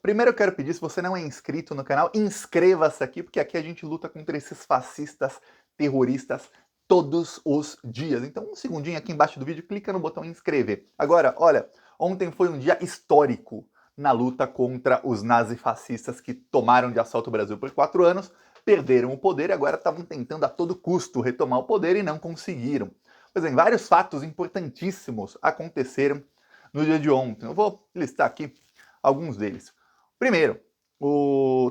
Primeiro eu quero pedir, se você não é inscrito no canal, inscreva-se aqui, porque aqui a gente luta contra esses fascistas, terroristas, todos os dias. Então, um segundinho aqui embaixo do vídeo, clica no botão inscrever. Agora, olha, ontem foi um dia histórico na luta contra os nazifascistas que tomaram de assalto o Brasil por 4 anos, perderam o poder e agora estavam tentando a todo custo retomar o poder e não conseguiram. Pois bem, vários fatos importantíssimos aconteceram no dia de ontem. Eu vou listar aqui alguns deles. Primeiro, o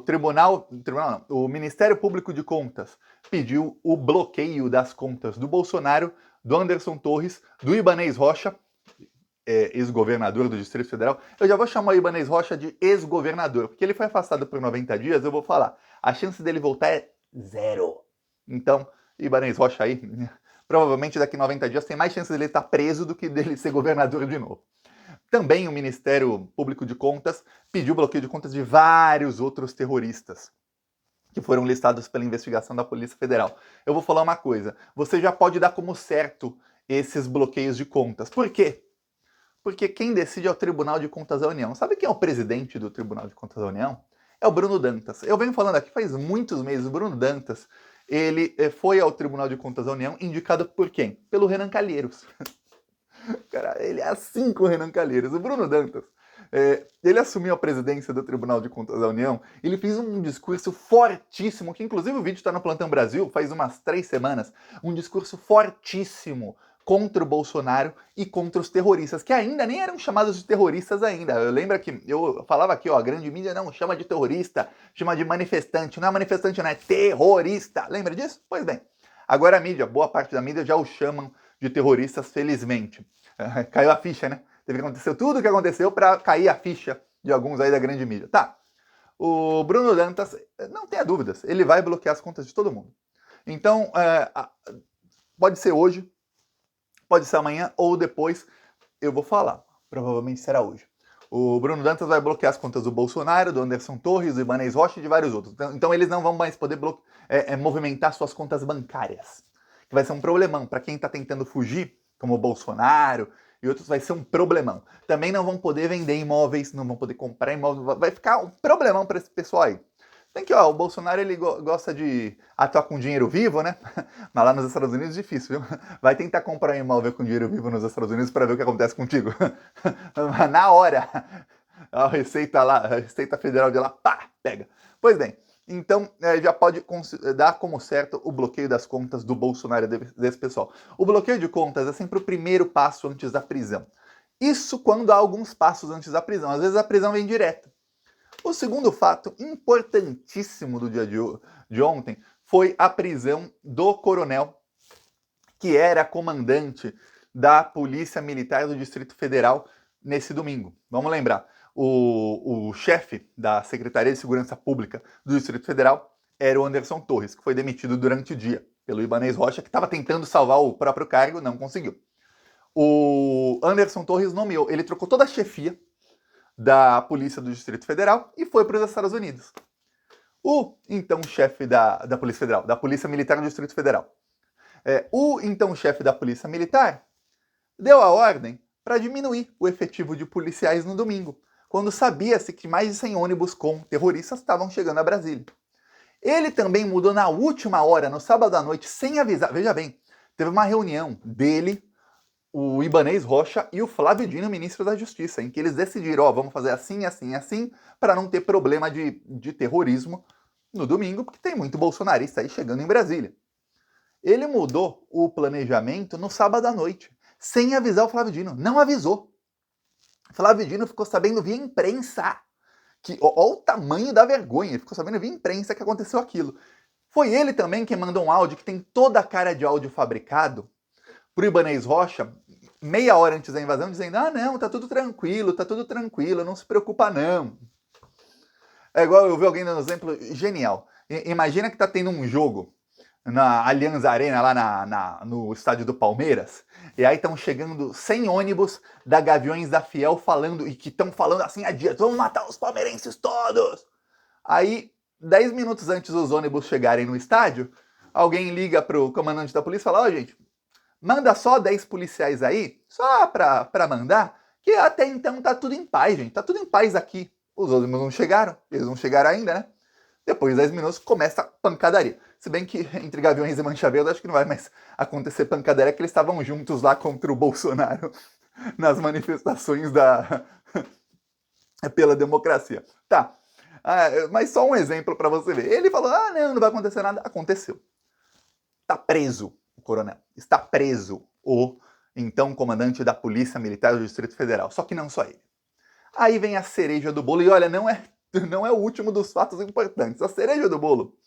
o Ministério Público de Contas pediu o bloqueio das contas do Bolsonaro, do Anderson Torres, do Ibanez Rocha, ex-governador do Distrito Federal. Eu já vou chamar o Ibanez Rocha de ex-governador, porque ele foi afastado por 90 dias, eu vou falar. A chance dele voltar é 0. Então, Ibanez Rocha aí, provavelmente daqui 90 dias tem mais chance dele estar preso do que dele ser governador de novo. Também o Ministério Público de Contas pediu bloqueio de contas de vários outros terroristas que foram listados pela investigação da Polícia Federal. Eu vou falar uma coisa, você já pode dar como certo esses bloqueios de contas. Por quê? Porque quem decide é o Tribunal de Contas da União. Sabe quem é o presidente do Tribunal de Contas da União? É o Bruno Dantas. Eu venho falando aqui faz muitos meses, o Bruno Dantas, ele foi ao Tribunal de Contas da União indicado por quem? Pelo Renan Calheiros. Cara, ele é assim com o Renan Calheiros. O Bruno Dantas, ele assumiu a presidência do Tribunal de Contas da União, ele fez um discurso fortíssimo, que inclusive o vídeo está no Plantão Brasil, faz umas 3 semanas, um discurso fortíssimo contra o Bolsonaro e contra os terroristas, que ainda nem eram chamados de terroristas ainda. Eu lembro que eu falava aqui, ó, a grande mídia não chama de terrorista, chama de manifestante. Não é manifestante, não, é terrorista. Lembra disso? Pois bem, agora a mídia, boa parte da mídia já o chamam de terroristas, felizmente. Caiu a ficha, né? Teve que acontecer tudo o que aconteceu para cair a ficha de alguns aí da grande mídia. Tá, o Bruno Dantas, não tenha dúvidas, ele vai bloquear as contas de todo mundo. Então, pode ser hoje, pode ser amanhã ou depois, eu vou falar. Provavelmente será hoje. O Bruno Dantas vai bloquear as contas do Bolsonaro, do Anderson Torres, do Ibanez Rocha e de vários outros. Então eles não vão mais poder movimentar suas contas bancárias. Que vai ser um problemão para quem está tentando fugir, como o Bolsonaro e outros, vai ser um problemão. Também não vão poder vender imóveis, não vão poder comprar imóveis, vai ficar um problemão para esse pessoal aí. Tem que, ó, o Bolsonaro ele gosta de atuar com dinheiro vivo, né? Mas lá nos Estados Unidos é difícil, viu? Vai tentar comprar um imóvel com dinheiro vivo nos Estados Unidos para ver o que acontece contigo. Na hora, a Receita lá, a Receita Federal de lá, pá, pega. Pois bem, então já pode dar como certo o bloqueio das contas do Bolsonaro desse pessoal. O bloqueio de contas é sempre o primeiro passo antes da prisão. Isso quando há alguns passos antes da prisão. Às vezes a prisão vem direta. O segundo fato importantíssimo do dia de ontem foi a prisão do coronel, que era comandante da Polícia Militar do Distrito Federal nesse domingo. Vamos lembrar, o chefe da Secretaria de Segurança Pública do Distrito Federal era o Anderson Torres, que foi demitido durante o dia pelo Ibanez Rocha, que estava tentando salvar o próprio cargo, não conseguiu. O Anderson Torres nomeou, ele trocou toda a chefia da Polícia do Distrito Federal e foi para os Estados Unidos. O então chefe da Polícia Federal, da Polícia Militar do Distrito Federal, o então chefe da Polícia Militar deu a ordem para diminuir o efetivo de policiais no domingo, quando sabia-se que mais de 100 ônibus com terroristas estavam chegando a Brasília. Ele também mudou na última hora, no sábado à noite, sem avisar. Veja bem, teve uma reunião dele, o Ibanez Rocha e o Flávio Dino, ministro da Justiça, em que eles decidiram, ó, vamos fazer assim, assim, assim, para não ter problema de terrorismo no domingo, porque tem muito bolsonarista aí chegando em Brasília. Ele mudou o planejamento no sábado à noite, sem avisar o Flávio Dino, não avisou. Flávio Dino ficou sabendo via imprensa, ó o tamanho da vergonha, ele ficou sabendo via imprensa que aconteceu aquilo. Foi ele também quem mandou um áudio que tem toda a cara de áudio fabricado pro Ibanez Rocha, meia hora antes da invasão, dizendo, ah não, tá tudo tranquilo, não se preocupa não. É igual eu vi alguém dando um exemplo genial. Imagina que tá tendo um jogo na Allianz Arena, lá no estádio do Palmeiras, e aí estão chegando 100 ônibus da Gaviões da Fiel falando, e que estão falando assim há dias, vamos matar os palmeirenses todos. Aí, 10 minutos antes dos ônibus chegarem no estádio, alguém liga pro comandante da polícia e fala, ó, gente, manda só 10 policiais aí, só pra mandar, que até então tá tudo em paz, gente, tá tudo em paz aqui. Os ônibus não chegaram, eles não chegaram ainda, né? Depois de 10 minutos começa a pancadaria. Se bem que entre Gaviões e Mancha Verde acho que não vai mais acontecer pancadaria, que eles estavam juntos lá contra o Bolsonaro nas manifestações pela democracia. Tá, mas só um exemplo para você ver. Ele falou, não vai acontecer nada. Aconteceu. Está preso o coronel. Está preso o então comandante da Polícia Militar do Distrito Federal. Só que não só ele. Aí vem a cereja do bolo. E olha, não é o último dos fatos importantes. A cereja do bolo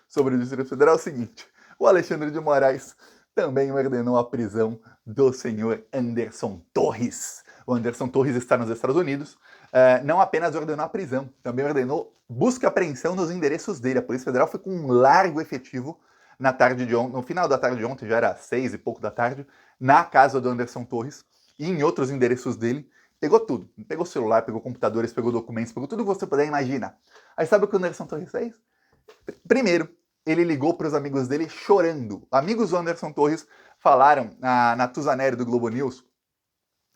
sobre o Distrito Federal é o seguinte. O Alexandre de Moraes também ordenou a prisão do senhor Anderson Torres. O Anderson Torres está nos Estados Unidos. Não apenas ordenou a prisão, também ordenou busca e apreensão nos endereços dele. A Polícia Federal foi com um largo efetivo na tarde de ontem, no final da tarde de ontem, já era 6 e pouco da tarde, na casa do Anderson Torres e em outros endereços dele. Pegou tudo. Pegou celular, pegou computadores, pegou documentos, pegou tudo que você puder imaginar. Aí sabe o que o Anderson Torres fez? Primeiro, ele ligou para os amigos dele chorando. Amigos do Anderson Torres falaram na Tuzaneri do Globo News,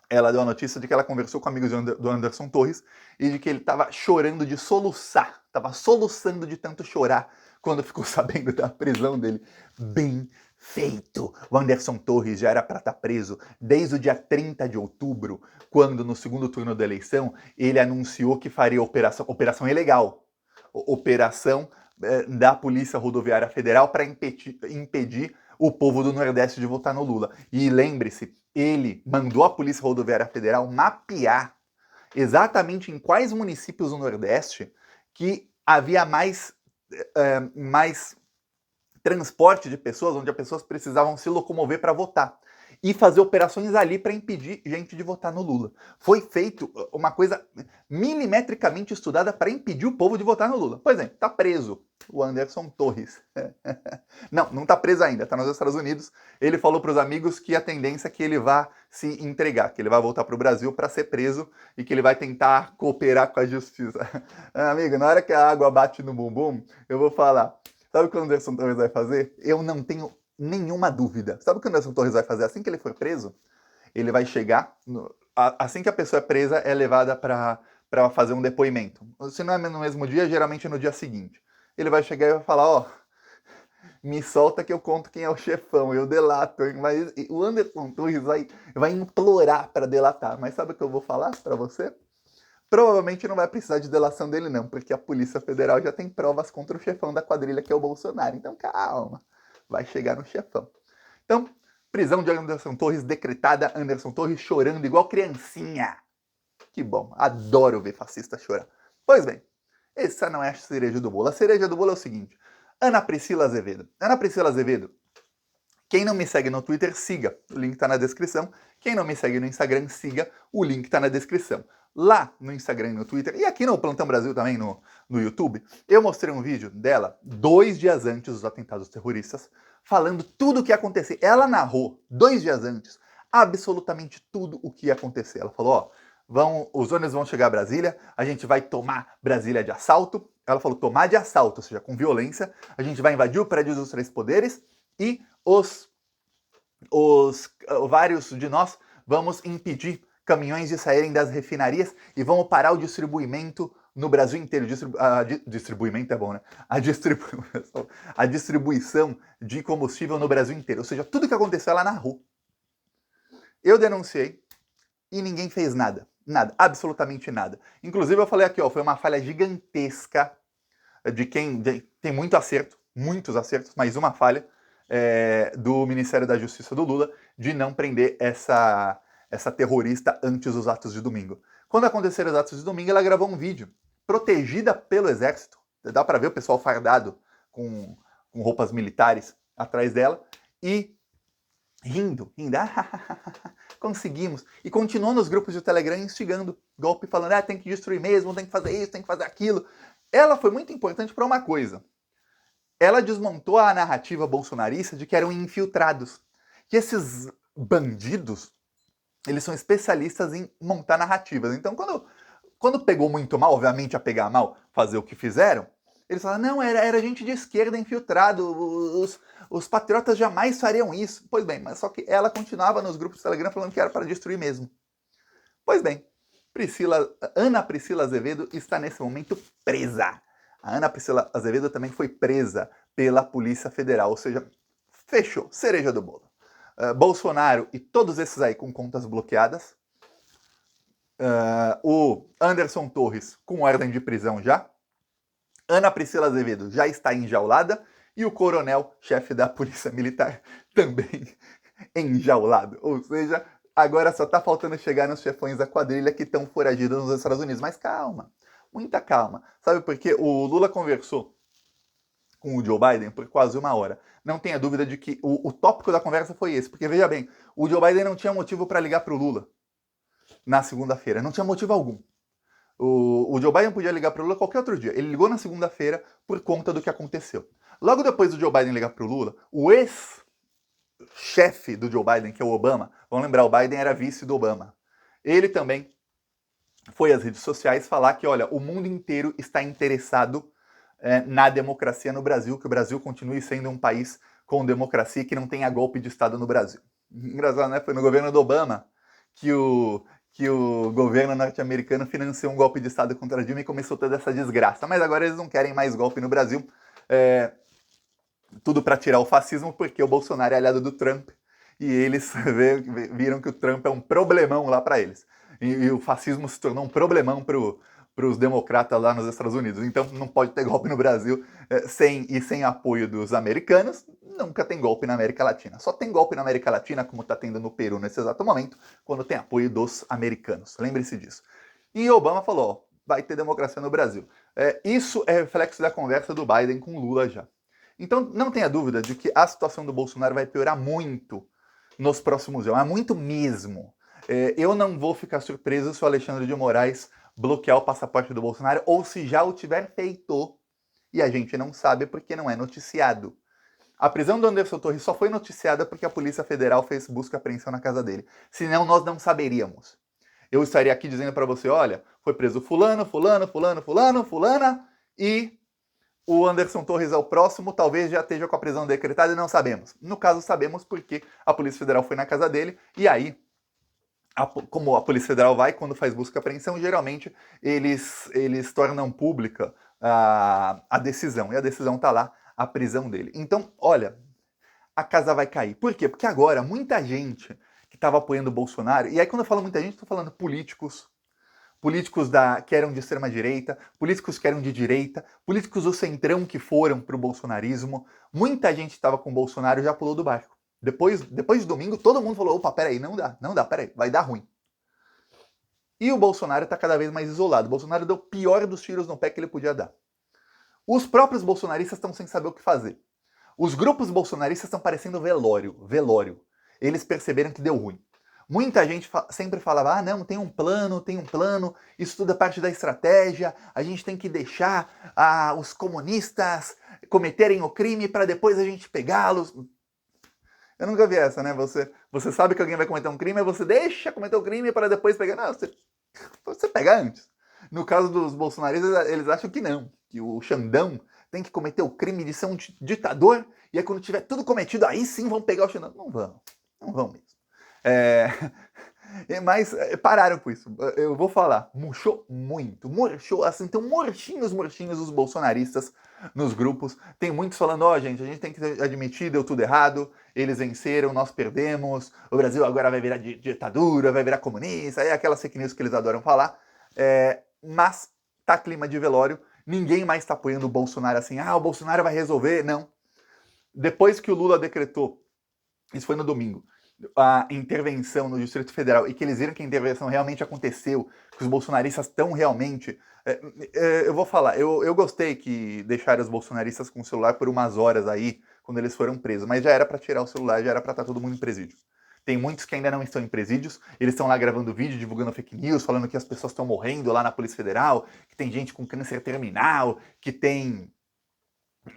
ela deu a notícia de que ela conversou com amigos do Anderson Torres e de que ele estava chorando de soluçar, estava soluçando de tanto chorar quando ficou sabendo da prisão dele. Bem feito! O Anderson Torres já era para estar preso desde o dia 30 de outubro, quando no segundo turno da eleição ele anunciou que faria operação ilegal, operação da Polícia Rodoviária Federal para impedir o povo do Nordeste de votar no Lula. E lembre-se, ele mandou a Polícia Rodoviária Federal mapear exatamente em quais municípios do Nordeste que havia mais transporte de pessoas, onde as pessoas precisavam se locomover para votar. E fazer operações ali para impedir gente de votar no Lula. Foi feito uma coisa milimetricamente estudada para impedir o povo de votar no Lula. Pois é, tá preso o Anderson Torres. Não tá preso ainda, tá nos Estados Unidos. Ele falou para os amigos que a tendência é que ele vá se entregar, que ele vai voltar para o Brasil para ser preso e que ele vai tentar cooperar com a justiça. Amigo, na hora que a água bate no bumbum, eu vou falar. Sabe o que o Anderson Torres vai fazer? Eu não tenho nenhuma dúvida. Sabe o que o Anderson Torres vai fazer assim que ele for preso? Ele vai chegar, assim que a pessoa é presa, é levada para fazer um depoimento. Se não é no mesmo dia, geralmente é no dia seguinte. Ele vai chegar e vai falar, me solta que eu conto quem é o chefão, eu delato. Hein? Mas o Anderson Torres vai implorar para delatar. Mas sabe o que eu vou falar para você? Provavelmente não vai precisar de delação dele não, porque a Polícia Federal já tem provas contra o chefão da quadrilha, que é o Bolsonaro. Então calma, vai chegar no chefão. Então, prisão de Anderson Torres decretada, Anderson Torres chorando igual criancinha. Que bom, adoro ver fascista chorar. Pois bem, essa não é a cereja do bolo. A cereja do bolo é o seguinte, Ana Priscila Azevedo. Ana Priscila Azevedo, quem não me segue no Twitter, siga, o link está na descrição. Quem não me segue no Instagram, siga, o link está na descrição. Lá no Instagram e no Twitter, e aqui no Plantão Brasil também, no YouTube, eu mostrei um vídeo dela 2 dias antes dos atentados terroristas, falando tudo o que ia acontecer. Ela narrou, 2 dias antes, absolutamente tudo o que ia acontecer. Ela falou, os ônibus vão chegar a Brasília, a gente vai tomar Brasília de assalto. Ela falou tomar de assalto, ou seja, com violência. A gente vai invadir o prédio dos 3 poderes e vários de nós vamos impedir caminhões de saírem das refinarias e vamos parar o distribuimento no Brasil inteiro. Distribuimento é bom, né? A distribuição de combustível no Brasil inteiro. Ou seja, tudo que aconteceu ela narrou. Eu denunciei e ninguém fez nada. Nada, absolutamente nada. Inclusive eu falei aqui, foi uma falha gigantesca de quem tem muito acerto, muitos acertos, mas uma falha do Ministério da Justiça do Lula de não prender essa terrorista antes dos atos de domingo. Quando aconteceram os atos de domingo, ela gravou um vídeo protegida pelo exército. Dá para ver o pessoal fardado com roupas militares atrás dela e rindo, conseguimos. E continuou nos grupos de Telegram instigando golpe, falando, tem que destruir mesmo, tem que fazer isso, tem que fazer aquilo. Ela foi muito importante para uma coisa. Ela desmontou a narrativa bolsonarista de que eram infiltrados. Que esses bandidos, eles são especialistas em montar narrativas. Então, quando pegou muito mal, obviamente a pegar mal, fazer o que fizeram, eles falaram, não, era gente de esquerda infiltrado, os patriotas jamais fariam isso. Pois bem, mas só que ela continuava nos grupos do Telegram falando que era para destruir mesmo. Pois bem, Ana Priscila Azevedo está nesse momento presa. A Ana Priscila Azevedo também foi presa pela Polícia Federal, ou seja, fechou, cereja do bolo. Bolsonaro e todos esses aí com contas bloqueadas. O Anderson Torres com ordem de prisão já. Ana Priscila Azevedo já está enjaulada. E o coronel, chefe da Polícia Militar, também enjaulado. Ou seja, agora só está faltando chegar nos chefões da quadrilha que estão foragidos nos Estados Unidos. Mas calma, muita calma. Sabe por quê? O Lula conversou com o Joe Biden por quase 1 hora. Não tenha dúvida de que o tópico da conversa foi esse. Porque, veja bem, o Joe Biden não tinha motivo para ligar para o Lula na segunda-feira. Não tinha motivo algum. O Joe Biden podia ligar para o Lula qualquer outro dia. Ele ligou na segunda-feira por conta do que aconteceu. Logo depois do Joe Biden ligar para o Lula, o ex-chefe do Joe Biden, que é o Obama, vamos lembrar, o Biden era vice do Obama, ele também foi às redes sociais falar que, olha, o mundo inteiro está interessado na democracia no Brasil, que o Brasil continue sendo um país com democracia e que não tenha golpe de Estado no Brasil. Engraçado, né? Foi no governo do Obama que o governo norte-americano financiou um golpe de Estado contra a Dilma e começou toda essa desgraça. Mas agora eles não querem mais golpe no Brasil. Tudo para tirar o fascismo, porque o Bolsonaro é aliado do Trump e eles viram que o Trump é um problemão lá para eles. E o fascismo se tornou um problemão para os democratas lá nos Estados Unidos. Então não pode ter golpe no Brasil sem apoio dos americanos. Nunca tem golpe na América Latina. Só tem golpe na América Latina, como está tendo no Peru nesse exato momento, quando tem apoio dos americanos. Lembre-se disso. E Obama falou, ó, vai ter democracia no Brasil. Isso é reflexo da conversa do Biden com Lula já. Então não tenha dúvida de que a situação do Bolsonaro vai piorar muito nos próximos anos, muito mesmo. Eu não vou ficar surpreso se o Alexandre de Moraes bloquear o passaporte do Bolsonaro ou se já o tiver feito e a gente não sabe porque não é noticiado. A prisão do Anderson Torres só foi noticiada porque a Polícia Federal fez busca e apreensão na casa dele. Senão nós não saberíamos. Eu estaria aqui dizendo para você, olha, foi preso fulano, fulano, fulano, fulano, fulana e o Anderson Torres é o próximo, talvez já esteja com a prisão decretada e não sabemos. No caso, sabemos porque a Polícia Federal foi na casa dele e aí, como a Polícia Federal vai, quando faz busca e apreensão, geralmente eles tornam pública a decisão. E a decisão está lá, a prisão dele. Então, olha, a casa vai cair. Por quê? Porque agora muita gente que estava apoiando o Bolsonaro, e aí quando eu falo muita gente, estou falando políticos que eram de extrema-direita, políticos que eram de direita, políticos do centrão que foram para o bolsonarismo. Muita gente que estava com o Bolsonaro já pulou do barco. Depois de domingo, todo mundo falou, opa, peraí, não dá, peraí, vai dar ruim. E o Bolsonaro está cada vez mais isolado. O Bolsonaro deu o pior dos tiros no pé que ele podia dar. Os próprios bolsonaristas estão sem saber o que fazer. Os grupos bolsonaristas estão parecendo velório. Eles perceberam que deu ruim. Muita gente sempre falava, não, tem um plano, isso tudo é parte da estratégia, a gente tem que deixar os comunistas cometerem o crime para depois a gente pegá-los. Eu nunca vi essa, né? Você sabe que alguém vai cometer um crime, aí você deixa cometer o crime para depois pegar. Não, você pega antes. No caso dos bolsonaristas, eles acham que não, que o Xandão tem que cometer o crime de ser um ditador, e aí quando tiver tudo cometido, aí sim vão pegar o Xandão. Não vão mesmo. Mas pararam com isso. Eu vou falar, murchou muito. Murchou, assim, estão murchinhos os bolsonaristas nos grupos. Tem muitos falando, gente, a gente tem que admitir, deu tudo errado, eles venceram, nós perdemos, o Brasil agora vai virar ditadura, vai virar comunista, é aquelas fake news que eles adoram falar. Mas tá clima de velório, ninguém mais tá apoiando o Bolsonaro assim, o Bolsonaro vai resolver, não. Depois que o Lula decretou, isso foi no domingo, a intervenção no Distrito Federal e que eles viram que a intervenção realmente aconteceu, que os bolsonaristas estão realmente... eu vou falar, eu gostei que deixaram os bolsonaristas com o celular por umas horas aí, quando eles foram presos, mas já era para tirar o celular, já era para estar todo mundo em presídio. Tem muitos que ainda não estão em presídios, eles estão lá gravando vídeo, divulgando fake news, falando que as pessoas estão morrendo lá na Polícia Federal, que tem gente com câncer terminal, que tem...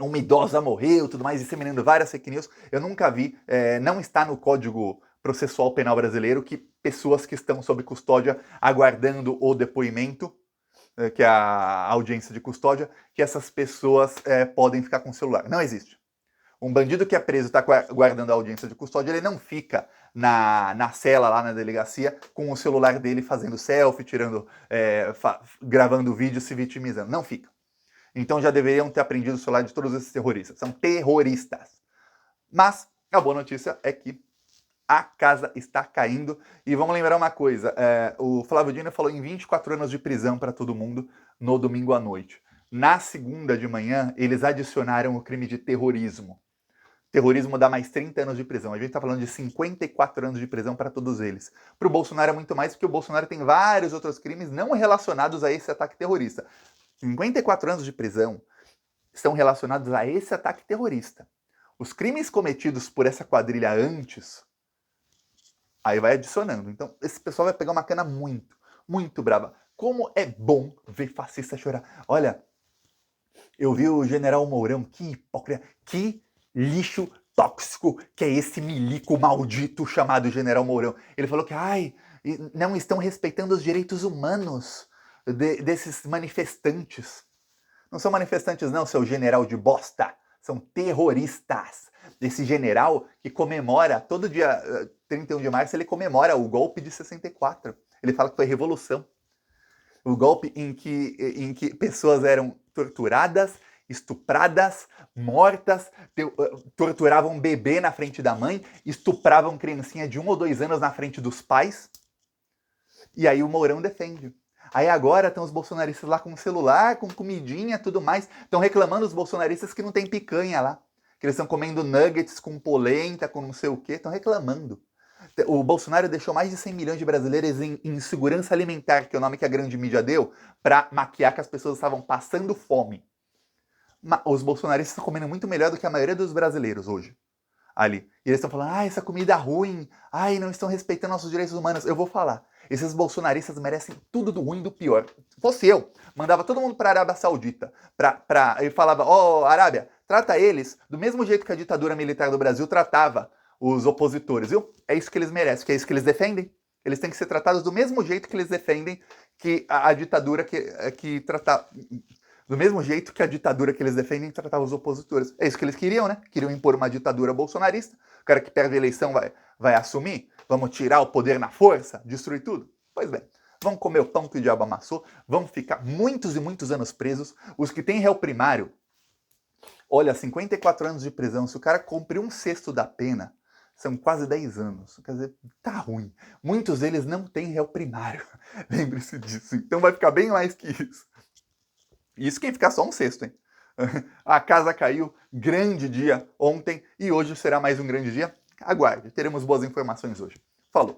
uma idosa morreu, tudo mais, disseminando várias fake news. Eu nunca vi, não está no Código Processual Penal Brasileiro que pessoas que estão sob custódia aguardando o depoimento, que é a audiência de custódia, que essas pessoas podem ficar com o celular. Não existe. Um bandido que é preso, está guardando a audiência de custódia, ele não fica na cela lá na delegacia com o celular dele fazendo selfie, tirando, gravando vídeo, se vitimizando. Não fica. Então já deveriam ter aprendido o celular de todos esses terroristas. São terroristas. Mas a boa notícia é que a casa está caindo. E vamos lembrar uma coisa, o Flávio Dino falou em 24 anos de prisão para todo mundo no domingo à noite. Na segunda de manhã, eles adicionaram o crime de terrorismo. Terrorismo dá mais 30 anos de prisão. A gente está falando de 54 anos de prisão para todos eles. Para o Bolsonaro é muito mais, porque o Bolsonaro tem vários outros crimes não relacionados a esse ataque terrorista. 54 anos de prisão estão relacionados a esse ataque terrorista. Os crimes cometidos por essa quadrilha antes, aí vai adicionando. Então, esse pessoal vai pegar uma cana muito, muito brava. Como é bom ver fascista chorar. Olha, eu vi o general Mourão, que hipócrita, que lixo tóxico que é esse milico maldito chamado general Mourão. Ele falou que, não estão respeitando os direitos humanos desses manifestantes. Não são manifestantes não, seu general de bosta. São terroristas. Esse general que comemora, todo dia 31 de março, ele comemora o golpe de 64. Ele fala que foi revolução. O golpe em que pessoas eram torturadas, estupradas, mortas, torturavam um bebê na frente da mãe, estupravam criancinha de 1 ou 2 anos na frente dos pais. E aí o Mourão defende. Aí agora estão os bolsonaristas lá com celular, com comidinha, tudo mais. Estão reclamando os bolsonaristas que não tem picanha lá. Que eles estão comendo nuggets com polenta, com não sei o quê. Estão reclamando. O Bolsonaro deixou mais de 100 milhões de brasileiros em insegurança alimentar, que é o nome que a grande mídia deu, para maquiar que as pessoas estavam passando fome. Os bolsonaristas estão comendo muito melhor do que a maioria dos brasileiros hoje. Ali. E eles estão falando, essa comida é ruim, não estão respeitando nossos direitos humanos. Eu vou falar. Esses bolsonaristas merecem tudo do ruim e do pior. Se fosse eu, mandava todo mundo para a Arábia Saudita. E falava, Arábia, trata eles do mesmo jeito que a ditadura militar do Brasil tratava os opositores, viu? É isso que eles merecem, que é isso que eles defendem. Eles têm que ser tratados do mesmo jeito que eles defendem que a ditadura que tratava... Do mesmo jeito que a ditadura que eles defendem tratava os opositores. É isso que eles queriam, né? Queriam impor uma ditadura bolsonarista. O cara que perde a eleição vai assumir. Vamos tirar o poder na força, destruir tudo. Pois bem, vão comer o pão que o diabo amassou, vão ficar muitos e muitos anos presos. Os que têm réu primário, olha, 54 anos de prisão, se o cara cumprir 1/6 da pena, são quase 10 anos. Quer dizer, tá ruim. Muitos deles não têm réu primário. Lembre-se disso. Então vai ficar bem mais que isso. Isso quem ficar só 1/6, hein? A casa caiu, grande dia ontem e hoje será mais um grande dia. Aguarde, teremos boas informações hoje. Falou!